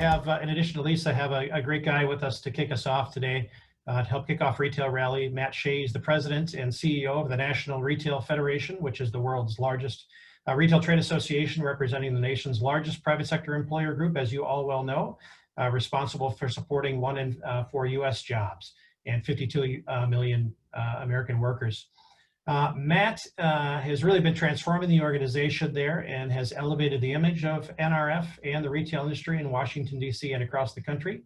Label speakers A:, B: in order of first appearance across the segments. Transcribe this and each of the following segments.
A: have, in addition to Lisa, have a great guy with us to kick us off today, to help kick off Retail Rally. Matt Shay is the president and CEO of the National Retail Federation, which is the world's largest retail trade association representing the nation's largest private sector employer group, as you all well know, responsible for supporting 1 in 4 U.S. jobs and 52 million American workers. Matt has really been transforming the organization there and has elevated the image of NRF and the retail industry in Washington, D.C. and across the country.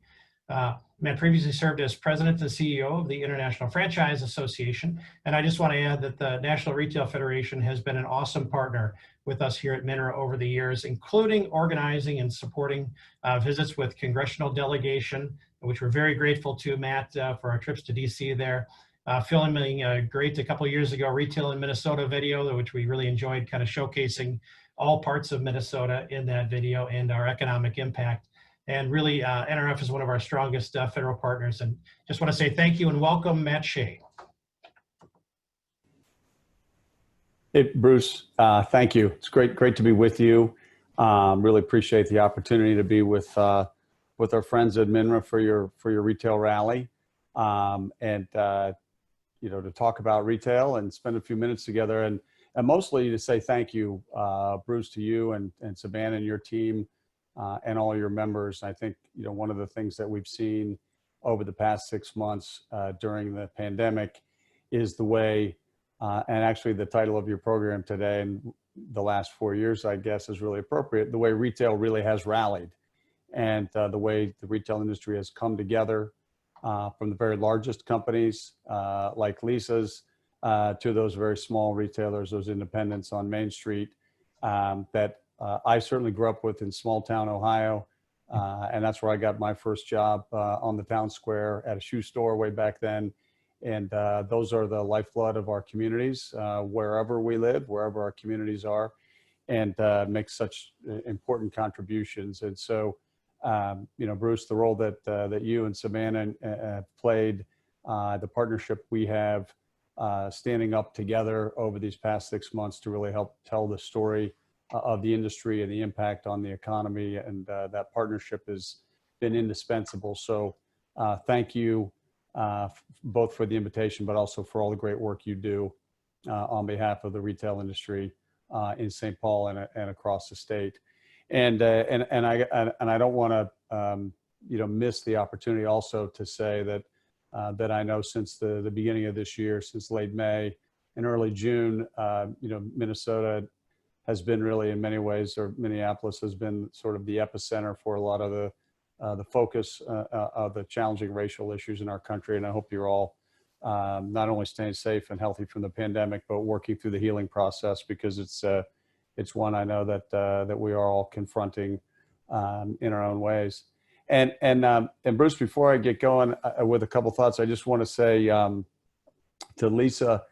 A: Matt previously served as president and CEO of the International Franchise Association. And I just want to add that the National Retail Federation has been an awesome partner with us here at MNRA over the years, including organizing and supporting visits with congressional delegation, which we're very grateful to Matt for our trips to D.C. there. Filming a great, a couple of years ago, Retail in Minnesota video, which we really enjoyed, kind of showcasing all parts of Minnesota in that video and our economic impact. And really, NRF is one of our strongest federal partners. And just want to say thank you and welcome, Matt Shay.
B: Hey, Bruce, thank you. It's great to be with you. Really appreciate the opportunity to be with our friends at MNRA for your retail rally. You know, to talk about retail and spend a few minutes together, and mostly to say thank you, Bruce, to you and Savannah and your team and all your members. I think, you know, one of the things that we've seen over the past 6 months during the pandemic is the way, and actually the title of your program today and the last 4 years, I guess, is really appropriate, the way retail really has rallied, and the way the retail industry has come together. From the very largest companies like Lisa's to those very small retailers, those independents on Main Street that I certainly grew up with in small town Ohio. And that's where I got my first job on the town square at a shoe store way back then. And those are the lifeblood of our communities, wherever we live, wherever our communities are, and make such important contributions. And so, you know, Bruce, the role that you and Savannah played, the partnership we have standing up together over these past 6 months to really help tell the story of the industry and the impact on the economy, and that partnership has been indispensable. So thank you both for the invitation, but also for all the great work you do on behalf of the retail industry in St. Paul and across the state. And I don't want to you know, miss the opportunity also to say that that I know since the beginning of this year, since late May and early June, you know, Minnesota has been really, in many ways, or Minneapolis has been sort of the epicenter for a lot of the focus of the challenging racial issues in our country. And I hope you're all not only staying safe and healthy from the pandemic, but working through the healing process, because it's one I know that we are all confronting in our own ways. And Bruce, before I get going with a couple thoughts, I just want to say to Lisa,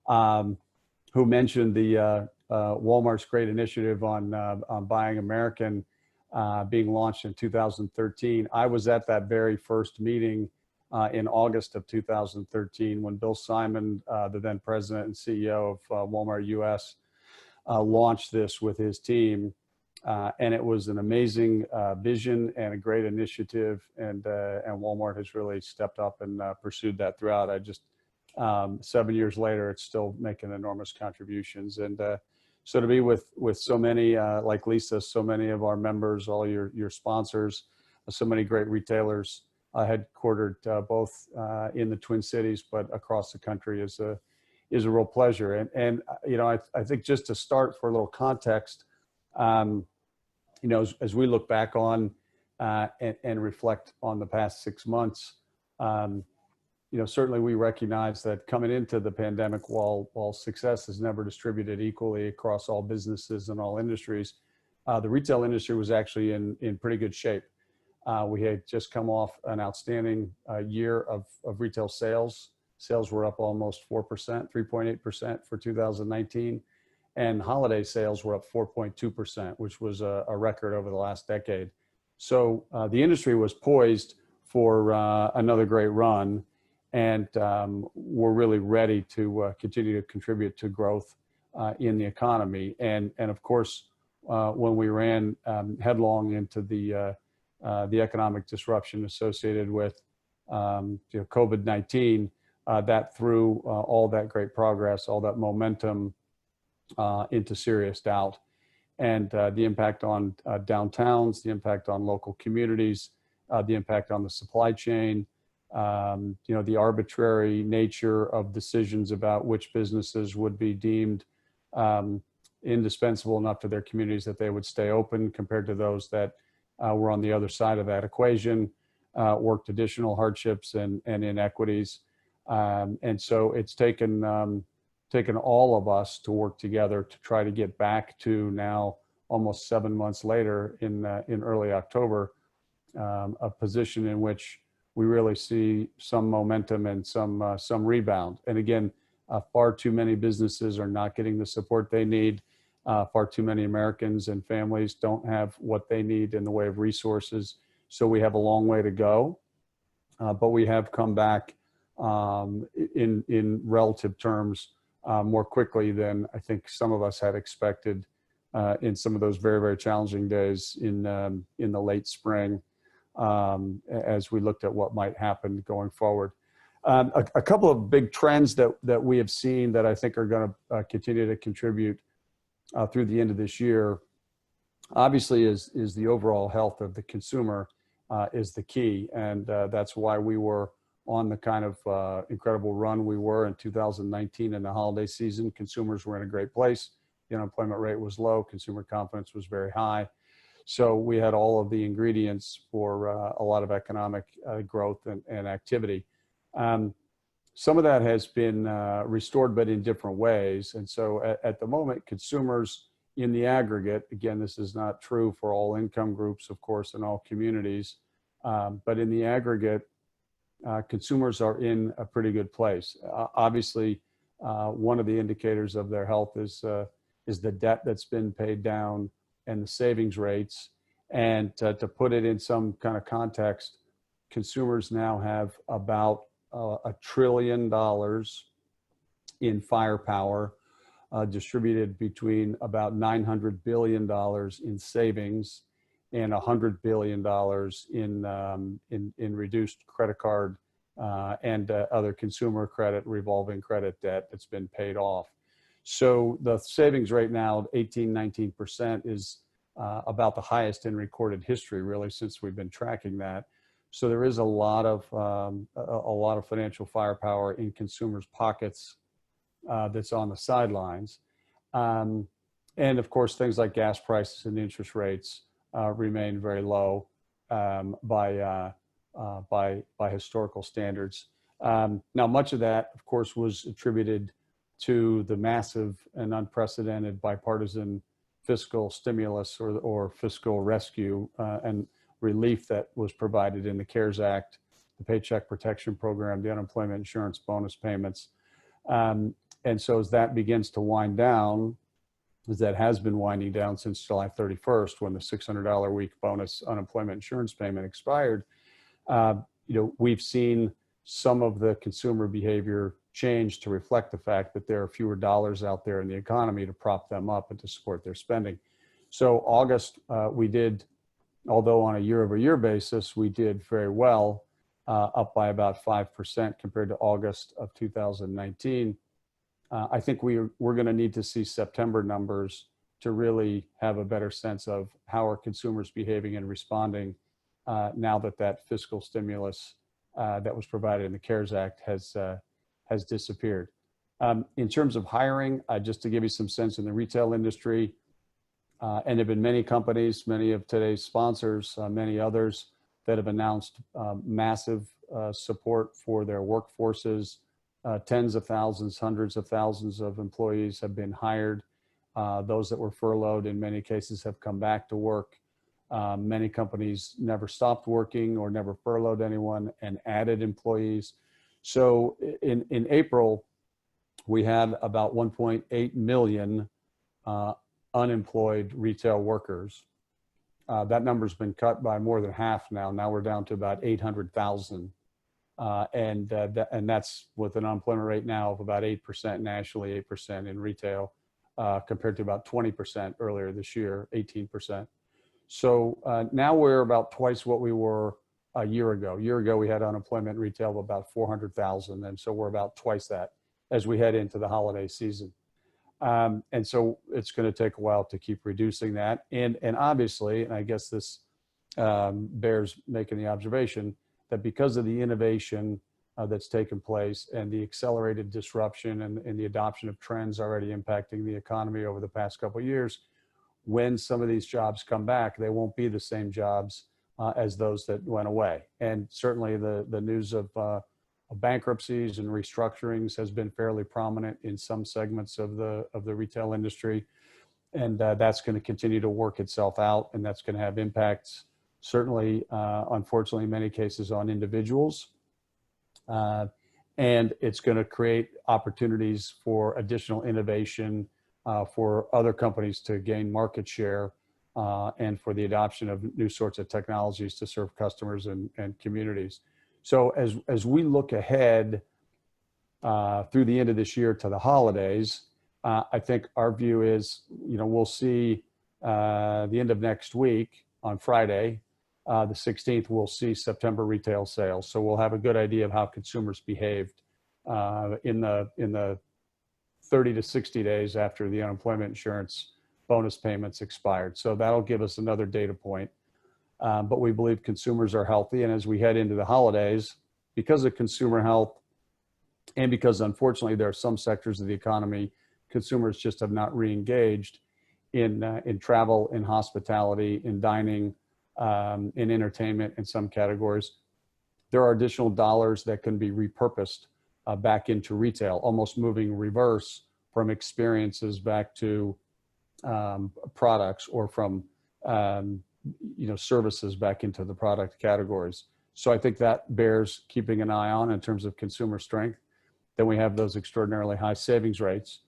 B: who mentioned the Walmart's great initiative on Buying American being launched in 2013. I was at that very first meeting in August of 2013 when Bill Simon, the then president and CEO of Walmart US, launched this with his team, and it was an amazing vision and a great initiative, and Walmart has really stepped up and pursued that throughout. I just 7 years later, it's still making enormous contributions, and so to be with so many like Lisa, so many of our members, all your sponsors, so many great retailers headquartered both in the Twin Cities but across the country is a real pleasure. And you know, I think just to start for a little context, you know, as we look back on and reflect on the past 6 months, you know, certainly we recognize that coming into the pandemic, while success is never distributed equally across all businesses and all industries, the retail industry was actually in pretty good shape. We had just come off an outstanding year of retail sales. Sales were up almost 4%, 3.8% for 2019. And holiday sales were up 4.2%, which was a record over the last decade. So the industry was poised for another great run, and we're really ready to continue to contribute to growth in the economy. And of course, when we ran headlong into the the economic disruption associated with COVID-19, that threw all that great progress, all that momentum into serious doubt. And the impact on downtowns, the impact on local communities, the impact on the supply chain, the arbitrary nature of decisions about which businesses would be deemed indispensable enough to their communities that they would stay open compared to those that were on the other side of that equation, worked additional hardships and inequities. And so it's taken all of us to work together to try to get back to now, almost 7 months later in early October, a position in which we really see some momentum and some rebound. And again, far too many businesses are not getting the support they need. Far too many Americans and families don't have what they need in the way of resources. So we have a long way to go, but we have come back in relative terms more quickly than I think some of us had expected in some of those very, very challenging days in the late spring as we looked at what might happen going forward. A couple of big trends that we have seen that I think are going to continue to contribute through the end of this year, obviously is the overall health of the consumer is the key. And that's why we were on the kind of incredible run we were in 2019 in the holiday season. Consumers were in a great place. The unemployment rate was low. Consumer confidence was very high. So we had all of the ingredients for a lot of economic growth and activity. Some of that has been restored, but in different ways. And so at the moment, consumers in the aggregate, again, this is not true for all income groups, of course, in all communities, but in the aggregate, consumers are in a pretty good place. Obviously, one of the indicators of their health is the debt that's been paid down and the savings rates. And to put it in some kind of context, consumers now have about $1 trillion in firepower distributed between about $900 billion in savings and $100 billion in reduced credit card and other consumer credit, revolving credit debt that's been paid off. So the savings rate now, 18–19%, is about the highest in recorded history, really, since we've been tracking that. So there is a lot of financial firepower in consumers' pockets that's on the sidelines, and of course things like gas prices and interest rates remain very low by historical standards. Now, much of that, of course, was attributed to the massive and unprecedented bipartisan fiscal stimulus or fiscal rescue and relief that was provided in the CARES Act, the Paycheck Protection Program, the unemployment insurance bonus payments. And so as that begins to wind down, as that has been winding down since July 31st, when the $600 a week bonus unemployment insurance payment expired, we've seen some of the consumer behavior change to reflect the fact that there are fewer dollars out there in the economy to prop them up and to support their spending. So August, we did, although on a year-over-year basis, we did very well, up by about 5% compared to August of 2019. I think we're going to need to see September numbers to really have a better sense of how are consumers behaving and responding now that fiscal stimulus that was provided in the CARES Act has disappeared. In terms of hiring, just to give you some sense in the retail industry, and there have been many companies, many of today's sponsors, many others that have announced massive support for their workforces. Tens of thousands, hundreds of thousands of employees have been hired. Those that were furloughed in many cases have come back to work. Many companies never stopped working or never furloughed anyone and added employees. So in April, we had about 1.8 million unemployed retail workers. That number's been cut by more than half now. Now we're down to about 800,000. And that's with an unemployment rate now of about 8% nationally, 8% in retail, compared to about 20% earlier this year, 18%. So now we're about twice what we were a year ago. A year ago, we had unemployment retail of about 400,000. And so we're about twice that as we head into the holiday season. And so it's going to take a while to keep reducing that. And obviously, and I guess this bears making the observation that because of the innovation that's taken place and the accelerated disruption and the adoption of trends already impacting the economy over the past couple of years, when some of these jobs come back, they won't be the same jobs as those that went away. And certainly the news of bankruptcies and restructurings has been fairly prominent in some segments of the retail industry. And that's going to continue to work itself out, and that's going to have impacts, certainly, unfortunately, in many cases on individuals. And it's going to create opportunities for additional innovation for other companies to gain market share and for the adoption of new sorts of technologies to serve customers and communities. So as we look ahead through the end of this year to the holidays, I think our view is, we'll see the end of next week on Friday, the 16th, we'll see September retail sales. So we'll have a good idea of how consumers behaved in the 30 to 60 days after the unemployment insurance bonus payments expired. So that'll give us another data point. But we believe consumers are healthy. And as we head into the holidays, because of consumer health and because unfortunately there are some sectors of the economy, consumers just have not re-engaged in travel, in hospitality, in dining, in entertainment, in some categories. There are additional dollars that can be repurposed back into retail, almost moving reverse from experiences back to products, or from services back into the product categories. So I think that bears keeping an eye on in terms of consumer strength. Then we have those extraordinarily high savings rates.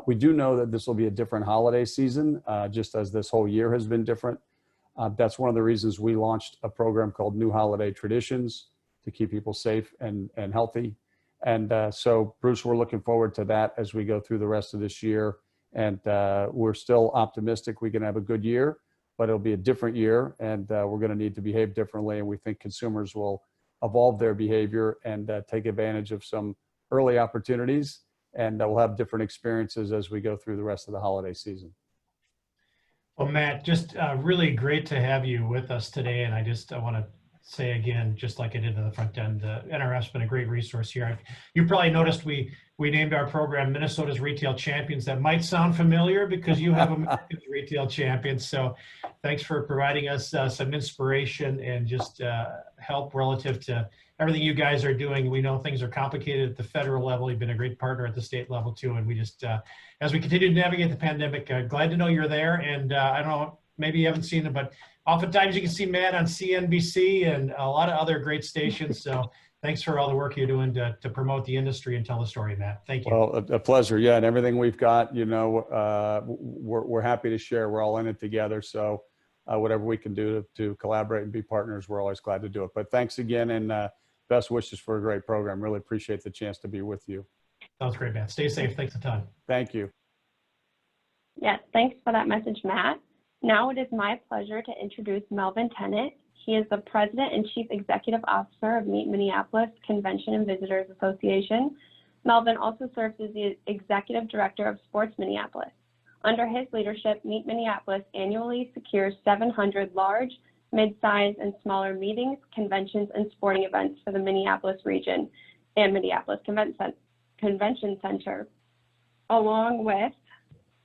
B: We do know that this will be a different holiday season, just as this whole year has been different. That's one of the reasons we launched a program called New Holiday Traditions to keep people safe and healthy. And so, Bruce, we're looking forward to that as we go through the rest of this year. And we're still optimistic we can have a good year, but it'll be a different year, and we're going to need to behave differently. And we think consumers will evolve their behavior and take advantage of some early opportunities, and we'll have different experiences as we go through the rest of the holiday season.
A: Well, Matt, just really great to have you with us today. And I want to say again, just like I did in the front end, the NRF's been a great resource here. You probably noticed we named our program Minnesota's Retail Champions. That might sound familiar because you have America's Retail Champions. So thanks for providing us some inspiration and just help relative to everything you guys are doing. We know things are complicated at the federal level. You've been a great partner at the state level too. And we just, as we continue to navigate the pandemic, glad to know you're there. And I don't know, maybe you haven't seen it, but oftentimes you can see Matt on CNBC and a lot of other great stations. So thanks for all the work you're doing to promote the industry and tell the story, Matt. Thank you.
B: Well, a pleasure. Yeah. And everything we've got, we're happy to share. We're all in it together. So whatever we can do to collaborate and be partners, we're always glad to do it. But thanks again, and best wishes for a great program. Really appreciate the chance to be with you.
A: Sounds great, Matt. Stay safe. Thanks a ton.
B: Thank you.
C: Yes, thanks for that message, Matt. Now it is my pleasure to introduce Melvin Tennant. He is the President and Chief Executive Officer of Meet Minneapolis Convention and Visitors Association. Melvin also serves as the Executive Director of Sports Minneapolis. Under his leadership, Meet Minneapolis annually secures 700 large, mid-size, and smaller meetings, conventions, and sporting events for the Minneapolis region and Minneapolis Convention Center, along with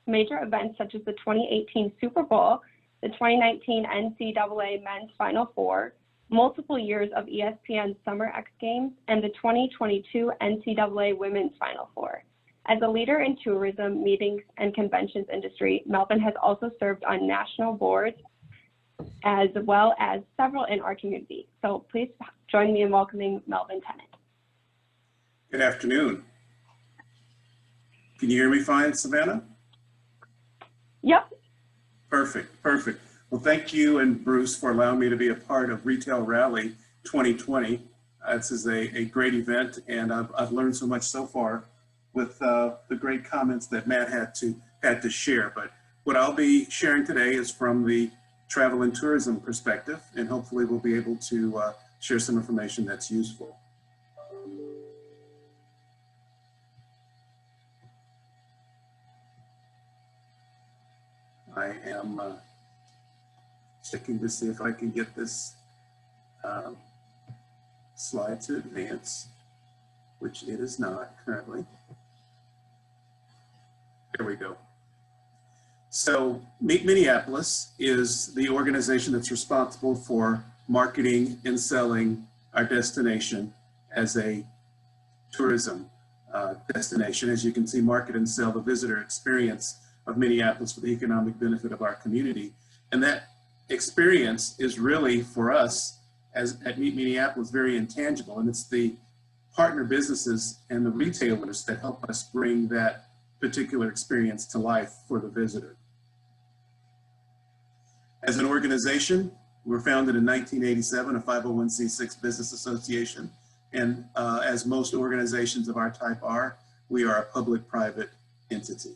C: major events such as the 2018 Super Bowl, the 2019 NCAA Men's Final Four, multiple years of ESPN Summer X Games, and the 2022 NCAA Women's Final Four. As a leader in tourism, meetings, and conventions industry, Melvin has also served on national boards as well as several in our community. So please join me in welcoming Melvin Tennant.
D: Good afternoon. Can you hear me fine, Savannah?
C: Yep.
D: Perfect, perfect. Well, thank you and Bruce for allowing me to be a part of Retail Rally 2020. This is a great event, and I've learned so much so far with the great comments that Matt had to share. But what I'll be sharing today is from the travel and tourism perspective, and hopefully we'll be able to share some information that's useful. I am checking to see if I can get this slide to advance, which it is not currently. There we go. So Meet Minneapolis is the organization that's responsible for marketing and selling our destination as a tourism destination. As you can see, market and sell the visitor experience of Minneapolis for the economic benefit of our community. And that experience is really, for us as at Meet Minneapolis, very intangible. And it's the partner businesses and the retailers that help us bring that particular experience to life for the visitor. As an organization, we were founded in 1987, a 501c6 business association. And as most organizations of our type are, we are a public-private entity.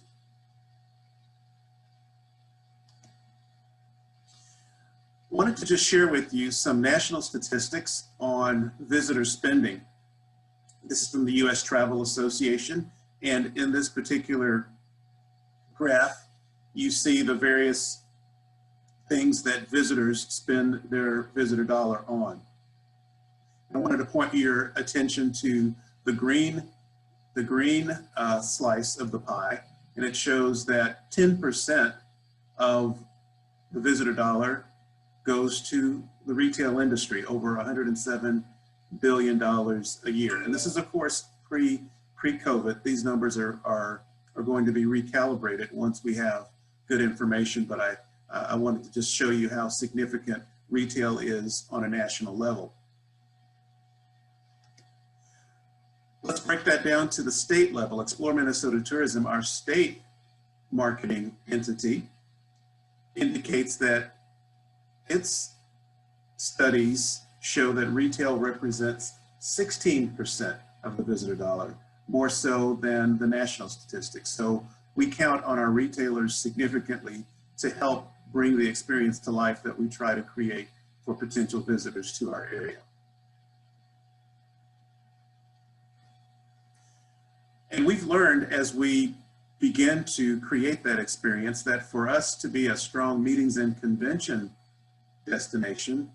D: Wanted to just share with you some national statistics on visitor spending. This is from the U.S. Travel Association. And in this particular graph, you see the various things that visitors spend their visitor dollar on. I wanted to point your attention to the green slice of the pie, and it shows that 10% of the visitor dollar goes to the retail industry, over $107 billion a year. And this is, of course, pre-COVID. These numbers are going to be recalibrated once we have good information, but I wanted to just show you how significant retail is on a national level. Let's break that down to the state level. Explore Minnesota Tourism, our state marketing entity, indicates that its studies show that retail represents 16% of the visitor dollar, more so than the national statistics. So we count on our retailers significantly to help bring the experience to life that we try to create for potential visitors to our area. And we've learned as we begin to create that experience that for us to be a strong meetings and convention destination,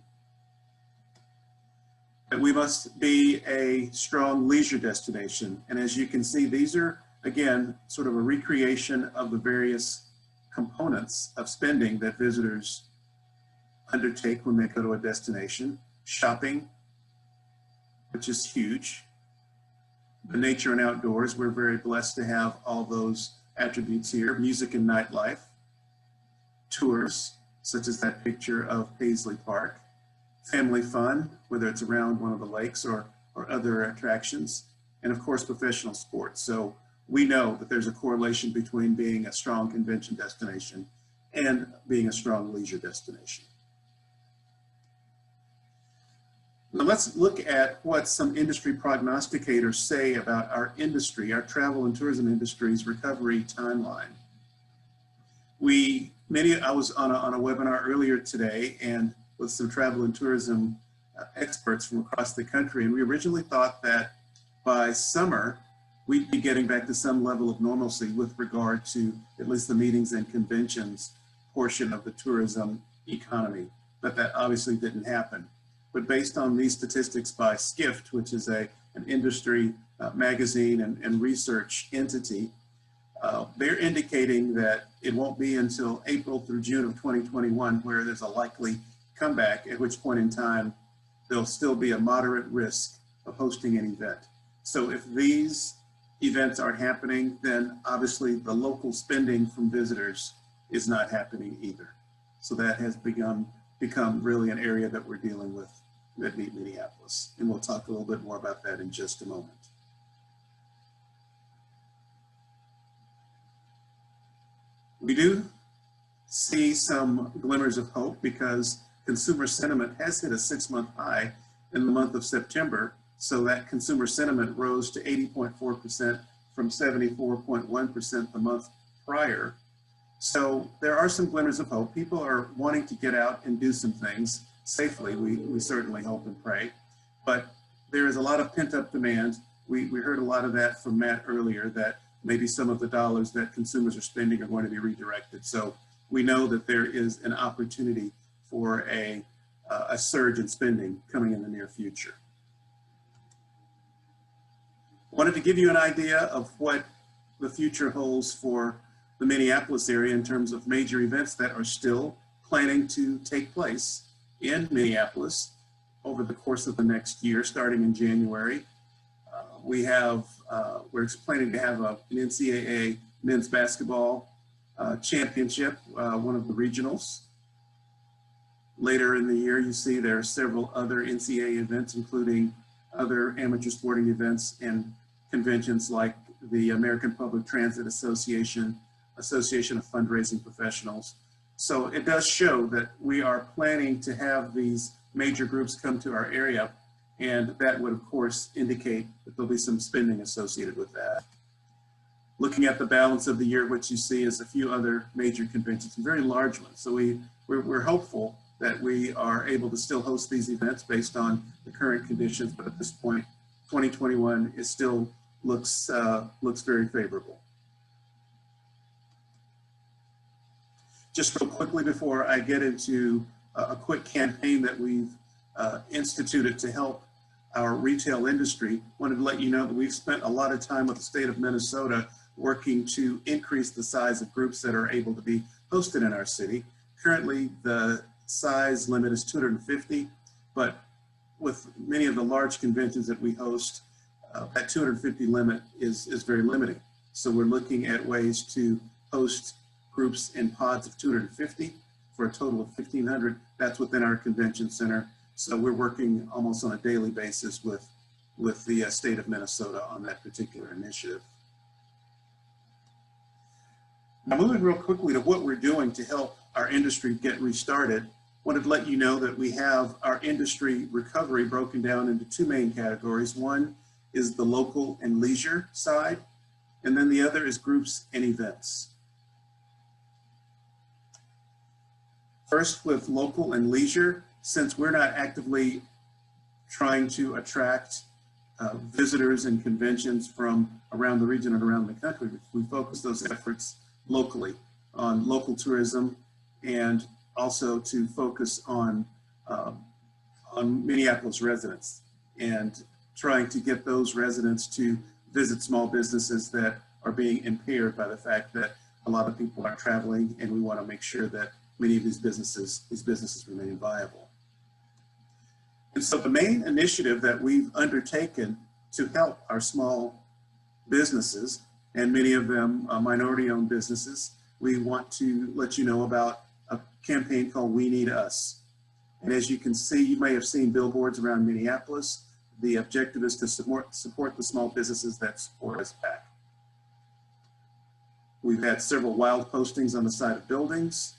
D: that we must be a strong leisure destination. And as you can see, these are, again, sort of a recreation of the various components of spending that visitors undertake when they go to a destination. Shopping, which is huge. The nature and outdoors, we're very blessed to have all those attributes here. Music and nightlife. Tours, such as that picture of Paisley Park. Family fun, whether it's around one of the lakes or other attractions. And of course, professional sports. So we know that there's a correlation between being a strong convention destination and being a strong leisure destination. Now let's look at what some industry prognosticators say about our industry, our travel and tourism industry's recovery timeline. I was on a webinar earlier today and with some travel and tourism experts from across the country, and we originally thought that by summer, we'd be getting back to some level of normalcy with regard to at least the meetings and conventions portion of the tourism economy, but that obviously didn't happen. But based on these statistics by Skift, which is an industry magazine and research entity, they're indicating that it won't be until April through June of 2021 where there's a likely comeback, at which point in time there'll still be a moderate risk of hosting an event. So if these events aren't happening, then obviously the local spending from visitors is not happening either. So that has become really an area that we're dealing with at Meet Minneapolis. And we'll talk a little bit more about that in just a moment. We do see some glimmers of hope because consumer sentiment has hit a 6-month high in the month of September. So that consumer sentiment rose to 80.4% from 74.1% the month prior. So there are some glimmers of hope. People are wanting to get out and do some things safely. We certainly hope and pray, but there is a lot of pent-up demand. We heard a lot of that from Matt earlier, that maybe some of the dollars that consumers are spending are going to be redirected. So we know that there is an opportunity for a surge in spending coming in the near future. Wanted to give you an idea of what the future holds for the Minneapolis area in terms of major events that are still planning to take place in Minneapolis over the course of the next year, starting in January. We're planning to have an NCAA men's basketball championship, one of the regionals. Later in the year, you see there are several other NCAA events, including other amateur sporting events and conventions like the American Public Transit Association of Fundraising Professionals. So it does show that we are planning to have these major groups come to our area, and that would of course indicate that there'll be some spending associated with that. Looking at the balance of the year, what you see is a few other major conventions, some very large ones. So we're hopeful that we are able to still host these events based on the current conditions, but at this point, 2021 is still looks very favorable. Just real quickly before I get into a quick campaign that we've instituted to help our retail industry, wanted to let you know that we've spent a lot of time with the state of Minnesota working to increase the size of groups that are able to be hosted in our city. Currently, the size limit is 250, but with many of the large conventions that we host, that 250 limit is very limiting. So we're looking at ways to host groups in pods of 250 for a total of 1,500. That's within our convention center. So we're working almost on a daily basis with the state of Minnesota on that particular initiative. Now, moving real quickly to what we're doing to help our industry get restarted, wanted to let you know that we have our industry recovery broken down into two main categories. One is the local and leisure side, and then the other is groups and events. First, with local and leisure, since we're not actively trying to attract visitors and conventions from around the region and around the country, we focus those efforts locally on local tourism, and also to focus on Minneapolis residents and trying to get those residents to visit small businesses that are being impaired by the fact that a lot of people are traveling, and we want to make sure that many of these businesses remain viable. And so the main initiative that we've undertaken to help our small businesses, and many of them minority-owned businesses, we want to let you know about a campaign called We Need Us. And as you can see, you may have seen billboards around Minneapolis. The objective is to support the small businesses that support us back. We've had several wild postings on the side of buildings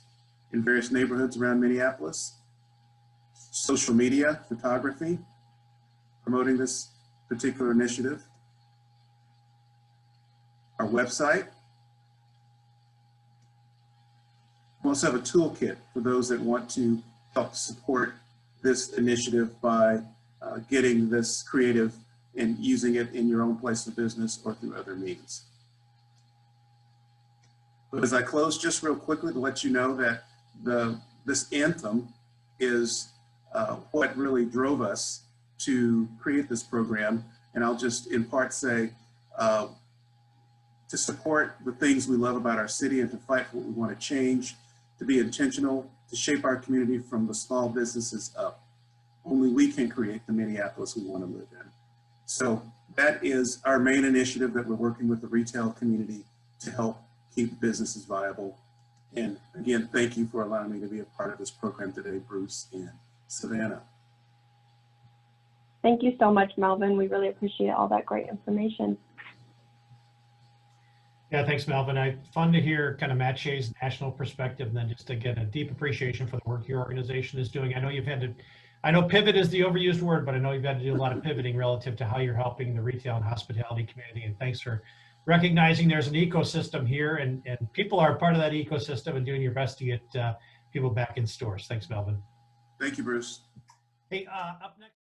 D: in various neighborhoods around Minneapolis, social media, photography, promoting this particular initiative, our website. We also have a toolkit for those that want to help support this initiative by getting this creative and using it in your own place of business or through other means. But as I close, just real quickly to let you know that this anthem is what really drove us to create this program. And I'll just in part say, to support the things we love about our city and to fight for what we want to change, to be intentional, to shape our community from the small businesses up. Only we can create the Minneapolis we want to live in. So that is our main initiative that we're working with the retail community to help keep businesses viable. And again, thank you for allowing me to be a part of this program today, Bruce and Savannah.
C: Thank you so much, Melvin. We really appreciate all that great information.
A: Yeah, thanks, Melvin. Fun to hear kind of Matt Shay's national perspective, and then just to get a deep appreciation for the work your organization is doing. I know you've had to, I know pivot is the overused word, but I know you've had to do a lot of pivoting relative to how you're helping the retail and hospitality community. And thanks for recognizing there's an ecosystem here, and people are part of that ecosystem, and doing your best to get people back in stores. Thanks, Melvin.
D: Thank you, Bruce.
A: Hey, up next.